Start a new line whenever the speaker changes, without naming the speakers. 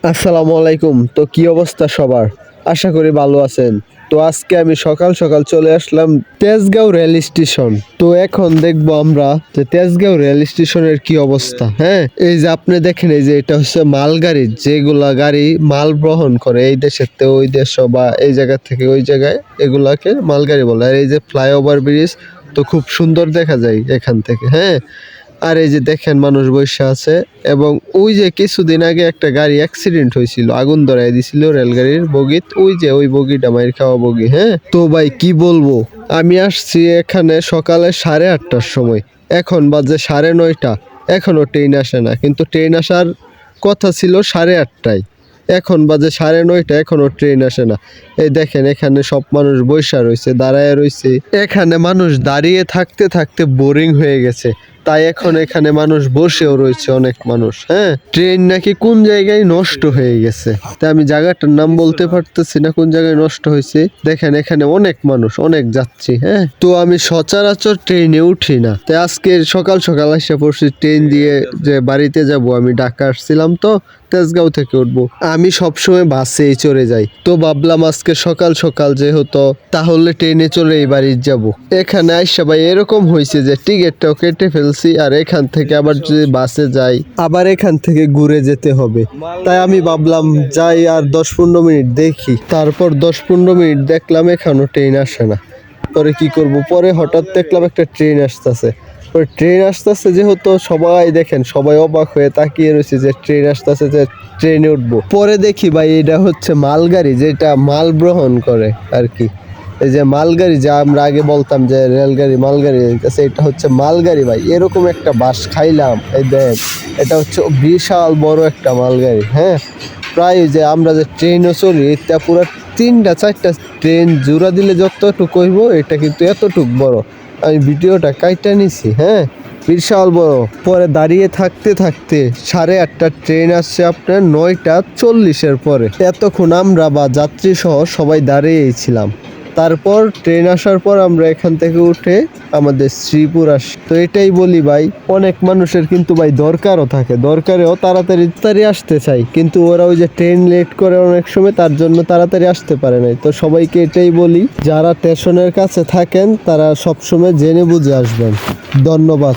আসসালামু আলাইকুম। তো কি অবস্থা সবার? আশা করি ভালো আছেন। তো আজকে আমি সকাল সকাল চলে আসলাম তেজগাঁও রেল স্টেশন। তো এখন দেখবো আমরা যে তেজগাঁও রেল স্টেশনের কি অবস্থা। হ্যাঁ, এই যে আপনি দেখেন, এই যে এটা হচ্ছে মালগাড়ি, যেগুলা গাড়ি মাল বহন করে এই দেশের থেকে ওই দেশ বা এই জায়গা থেকে ওই জায়গায়, এগুলাকে মালগাড়ি বলে। আর এই যে ফ্লাইওভার ব্রিজ, তো খুব সুন্দর দেখা যায় এখান থেকে। হ্যাঁ, আর এই যে দেখেন মানুষ বসে আছে, এবং ওই যে কিছুদিন আগে একটা গাড়ি অ্যাক্সিডেন্ট হয়েছিল, আগুন ধরাই দিছিল রেলগাড়ির বগিত, ওই যে ওই বগিটা মাইর খাওয়া বগি। হ্যাঁ, তো ভাই কি বলবো, আমি আসছি এখানে সকালে 8:30টার সময়, এখন বাজে 9:30, এখনো ট্রেন আসে না। কিন্তু ট্রেন আসার কথা ছিল 8:30টায়, এখন বাজে 9:30, এখনো ট্রেন আসে না। এই দেখেন এখানে সব মানুষ বৈশা রয়েছে, দাঁড়ায় রয়েছে। এখানে মানুষ দাঁড়িয়ে থাকতে থাকতে বোরিং হয়ে গেছে, তাই এখন এখানে মানুষ বসেও রয়েছে, অনেক মানুষ। হ্যাঁ, ট্রেন নাকি কোন জায়গায় নষ্ট হয়ে গেছে, তাই আমি জায়গাটার নাম বলতে পারতেছি না কোন জায়গায় নষ্ট হয়েছে। দেখেন এখানে অনেক মানুষ, অনেক যাত্রী। হ্যাঁ, তো আমি সচরাচর ট্রেনে উঠি না, তাই আজকে সকাল সকাল এসে পড়ছি ট্রেন দিয়ে, যে বাড়িতে যাব। আমি ঢাকা আসছিলাম, তো তেজগাঁও থেকে উঠবো। আমি সবসময় বাসেই চড়ে যাই, তো ভাবলাম আজকে সকাল সকাল যেহেতু, তাহলে ট্রেনে চলে এই বাড়ি যাব। এখানে আইসা ভাই এরকম হয়েছে যে টিকিটটাও কেটে ফেলছি, আর এখান থেকে আবার যদি বাসে যাই, আবার এখান থেকে ঘুরে যেতে হবে। তাই আমি ভাবলাম যাই আর 10-15 মিনিট দেখি। তারপর 10-15 মিনিট দেখলাম এখনো ট্রেন আসে না। পরে কি করব, পরে হঠাৎ দেখলাম একটা ট্রেন আসতেছে। পরে ট্রেন আসতেছে যেহেতু, সবাই দেখেন সবাই অবাক হয়ে তাকিয়ে রয়েছে যে ট্রেন আসতেছে, যে ট্রেনে উঠবো। পরে দেখি ভাই এটা হচ্ছে মালগাড়ি, যেটা মাল বহন করে আর কি। এই যে মালগাড়ি, যা আমরা আগে বলতাম যে রেলগাড়ি মালগাড়ি, এটা হচ্ছে মালগাড়ি ভাই। এরকম একটা বাস খাইলাম, এই দেখ, এটা হচ্ছে বিশাল বড় একটা মালগাড়ি। হ্যাঁ, প্রায় যে আমরা যে ট্রেনও চলি, এটা পুরো 3-4টা ট্রেন জোড়া দিলে যতটুকু হইব, এটা কিন্তু এতটুক বড়। আমি ভিডিওটা কাইটা নিছি। হ্যাঁ, বিশাল বড়। পরে দাঁড়িয়ে থাকতে থাকতে 8:30টার ট্রেন আসছে আপনার 9:40-এর পরে। এতক্ষণ আমরা বা যাত্রী সহ সবাই দাঁড়িয়েই ছিলাম। তারপর ট্রেন আসার পর আমরা এখান থেকে উঠে আমাদের শ্রীপুর আসি। তো এটাই বলি ভাই, অনেক মানুষের কিন্তু ভাই দরকারও থাকে, দরকারেও তাড়াতাড়ি তাড়াতাড়ি আসতে চাই, কিন্তু ওরা ওই যে ট্রেন লেট করে অনেক সময়, তার জন্য তাড়াতাড়ি আসতে পারে নাই। তো সবাইকে এটাই বলি, যারা স্টেশনের কাছে থাকেন তারা সবসময় জেনে বুঝে আসবেন। ধন্যবাদ।